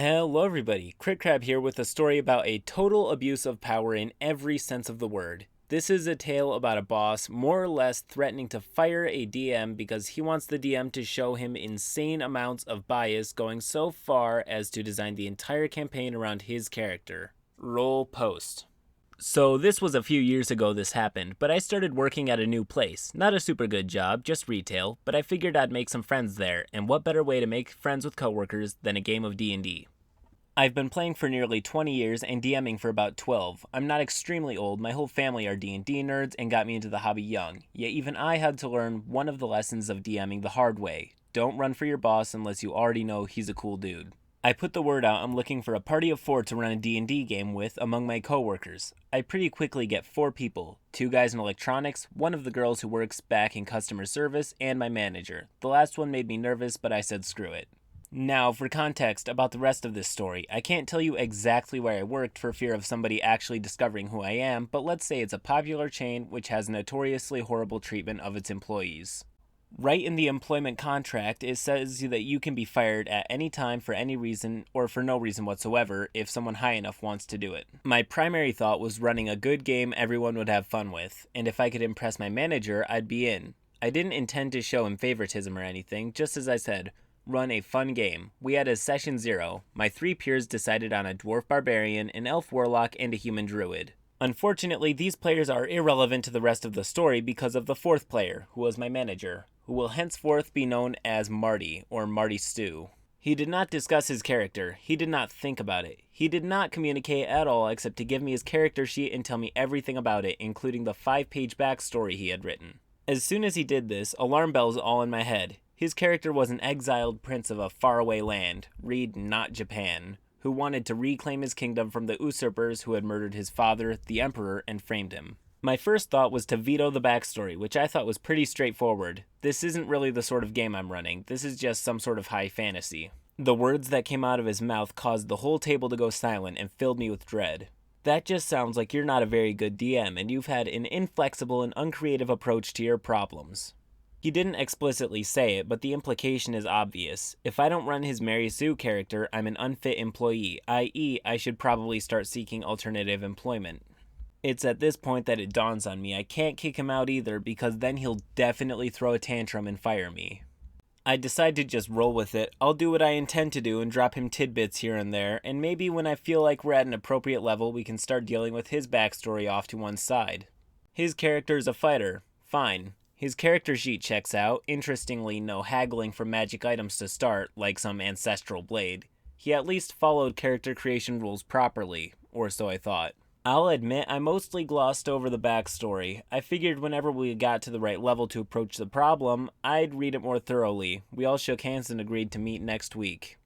Hello everybody, CritCrab here with a story about a total abuse of power in every sense of the word. This is a tale about a boss more or less threatening to fire a DM because he wants the DM to show him insane amounts of bias, going so far as to design the entire campaign around his character. Roll post. So this was a few years ago this happened, but I started working at a new place. Not a super good job, just retail, but I figured I'd make some friends there, and what better way to make friends with coworkers than a game of D&D. I've been playing for nearly 20 years and DMing for about 12. I'm not extremely old, my whole family are D&D nerds and got me into the hobby young, yet even I had to learn one of the lessons of DMing the hard way. Don't run for your boss unless you already know he's a cool dude. I put the word out I'm looking for a party of 4 to run a D&D game with among my coworkers. I pretty quickly get 4 people, 2 guys in electronics, one of the girls who works back in customer service, and my manager. The last one made me nervous, but I said screw it. Now, for context about the rest of this story, I can't tell you exactly where I worked for fear of somebody actually discovering who I am, but let's say it's a popular chain which has notoriously horrible treatment of its employees. Right in the employment contract, it says that you can be fired at any time for any reason or for no reason whatsoever if someone high enough wants to do it. My primary thought was running a good game everyone would have fun with, and if I could impress my manager, I'd be in. I didn't intend to show him favoritism or anything, just as I said, run a fun game. We had a session 0. My 3 peers decided on a dwarf barbarian, an elf warlock, and a human druid. Unfortunately, these players are irrelevant to the rest of the story because of the 4th player, who was my manager, who will henceforth be known as Marty, or Marty Stew. He did not discuss his character. He did not think about it. He did not communicate at all except to give me his character sheet and tell me everything about it, including the 5-page backstory he had written. As soon as he did this, alarm bells all in my head. His character was an exiled prince of a faraway land, read not Japan, who wanted to reclaim his kingdom from the usurpers who had murdered his father, the emperor, and framed him. My first thought was to veto the backstory, which I thought was pretty straightforward. This isn't really the sort of game I'm running, this is just some sort of high fantasy. The words that came out of his mouth caused the whole table to go silent and filled me with dread. That just sounds like you're not a very good DM and you've had an inflexible and uncreative approach to your problems. He didn't explicitly say it, but the implication is obvious. If I don't run his Mary Sue character, I'm an unfit employee, i.e. I should probably start seeking alternative employment. It's at this point that it dawns on me I can't kick him out either because then he'll definitely throw a tantrum and fire me. I decide to just roll with it. I'll do what I intend to do and drop him tidbits here and there, and maybe when I feel like we're at an appropriate level we can start dealing with his backstory off to one side. His character is a fighter. Fine. His character sheet checks out. Interestingly, no haggling for magic items to start, like some ancestral blade. He at least followed character creation rules properly, or so I thought. I'll admit I mostly glossed over the backstory. I figured whenever we got to the right level to approach the problem, I'd read it more thoroughly. We all shook hands and agreed to meet next week.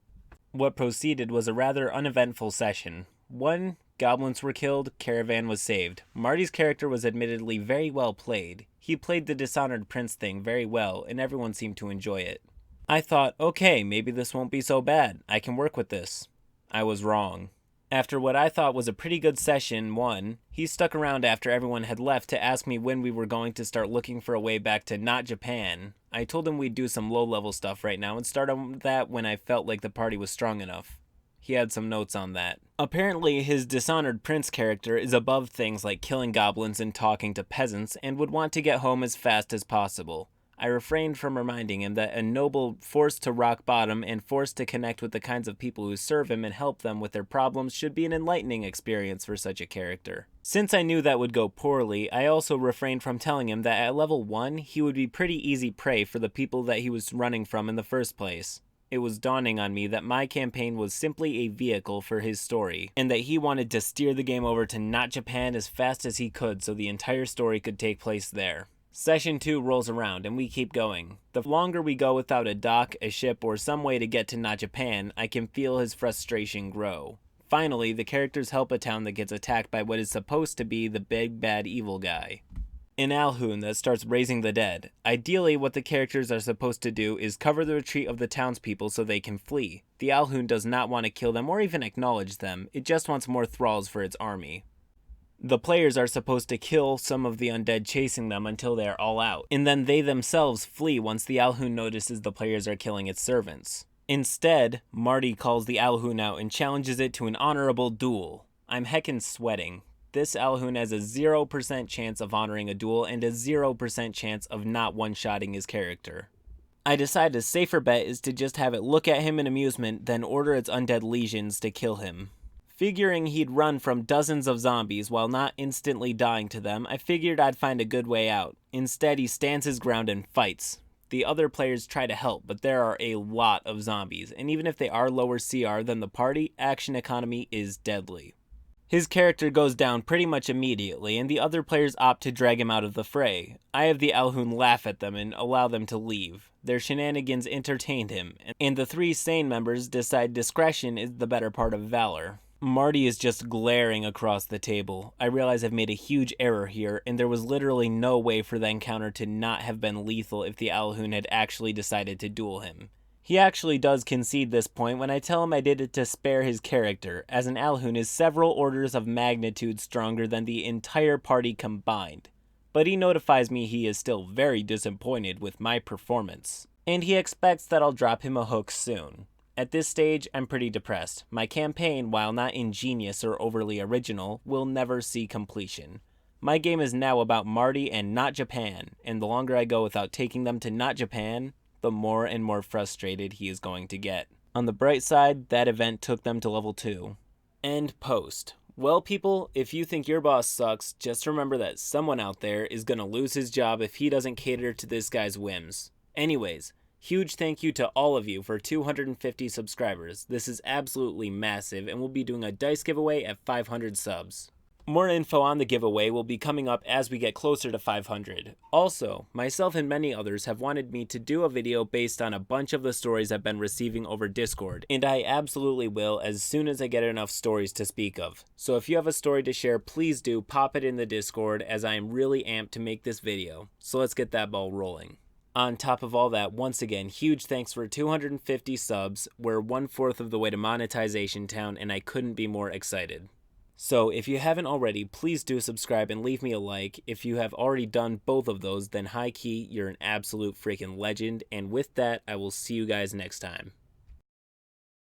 What proceeded was a rather uneventful session. 1. Goblins were killed, caravan was saved. Marty's character was admittedly very well played. He played the Dishonored Prince thing very well, and everyone seemed to enjoy it. I thought, okay, maybe this won't be so bad. I can work with this. I was wrong. After what I thought was a pretty good session 1, he stuck around after everyone had left to ask me when we were going to start looking for a way back to not Japan. I told him we'd do some low-level stuff right now and start on that when I felt like the party was strong enough. He had some notes on that. Apparently, his Dishonored Prince character is above things like killing goblins and talking to peasants and would want to get home as fast as possible. I refrained from reminding him that a noble forced to rock bottom and forced to connect with the kinds of people who serve him and help them with their problems should be an enlightening experience for such a character. Since I knew that would go poorly, I also refrained from telling him that at level 1, he would be pretty easy prey for the people that he was running from in the first place. It was dawning on me that my campaign was simply a vehicle for his story, and that he wanted to steer the game over to not Japan as fast as he could so the entire story could take place there. Session 2 rolls around, and we keep going. The longer we go without a dock, a ship, or some way to get to not Japan, I can feel his frustration grow. Finally, the characters help a town that gets attacked by what is supposed to be the big bad evil guy. An Alhoun that starts raising the dead. Ideally, what the characters are supposed to do is cover the retreat of the townspeople so they can flee. The Alhoun does not want to kill them or even acknowledge them, it just wants more thralls for its army. The players are supposed to kill some of the undead chasing them until they are all out, and then they themselves flee once the Alhoun notices the players are killing its servants. Instead, Marty calls the Alhoun out and challenges it to an honorable duel. I'm heckin' sweating. This Alhoun has a 0% chance of honoring a duel and a 0% chance of not one-shotting his character. I decide a safer bet is to just have it look at him in amusement, then order its undead legions to kill him. Figuring he'd run from dozens of zombies while not instantly dying to them, I figured I'd find a good way out. Instead, he stands his ground and fights. The other players try to help, but there are a lot of zombies, and even if they are lower CR than the party, action economy is deadly. His character goes down pretty much immediately, and the other players opt to drag him out of the fray. I have the Alhoun laugh at them and allow them to leave. Their shenanigans entertained him, and the 3 sane members decide discretion is the better part of valor. Marty is just glaring across the table. I realize I've made a huge error here, and there was literally no way for the encounter to not have been lethal if the Alhoun had actually decided to duel him. He actually does concede this point when I tell him I did it to spare his character, as an Alhoun is several orders of magnitude stronger than the entire party combined. But he notifies me he is still very disappointed with my performance, and he expects that I'll drop him a hook soon. At this stage, I'm pretty depressed. My campaign, while not ingenious or overly original, will never see completion. My game is now about Marty and not Japan, and the longer I go without taking them to not Japan, the more and more frustrated he is going to get. On the bright side, that event took them to level 2. End post. Well, people, if you think your boss sucks, just remember that someone out there is gonna lose his job if he doesn't cater to this guy's whims. Anyways, huge thank you to all of you for 250 subscribers. This is absolutely massive, and we'll be doing a dice giveaway at 500 subs. More info on the giveaway will be coming up as we get closer to 500. Also, myself and many others have wanted me to do a video based on a bunch of the stories I've been receiving over Discord, and I absolutely will as soon as I get enough stories to speak of. So if you have a story to share, please do pop it in the Discord, as I am really amped to make this video. So let's get that ball rolling. On top of all that, once again, huge thanks for 250 subs. We're 1/4 of the way to monetization town, and I couldn't be more excited. So if you haven't already, please do subscribe and leave me a like. If you have already done both of those, then high key, you're an absolute freaking legend. And with that, I will see you guys next time.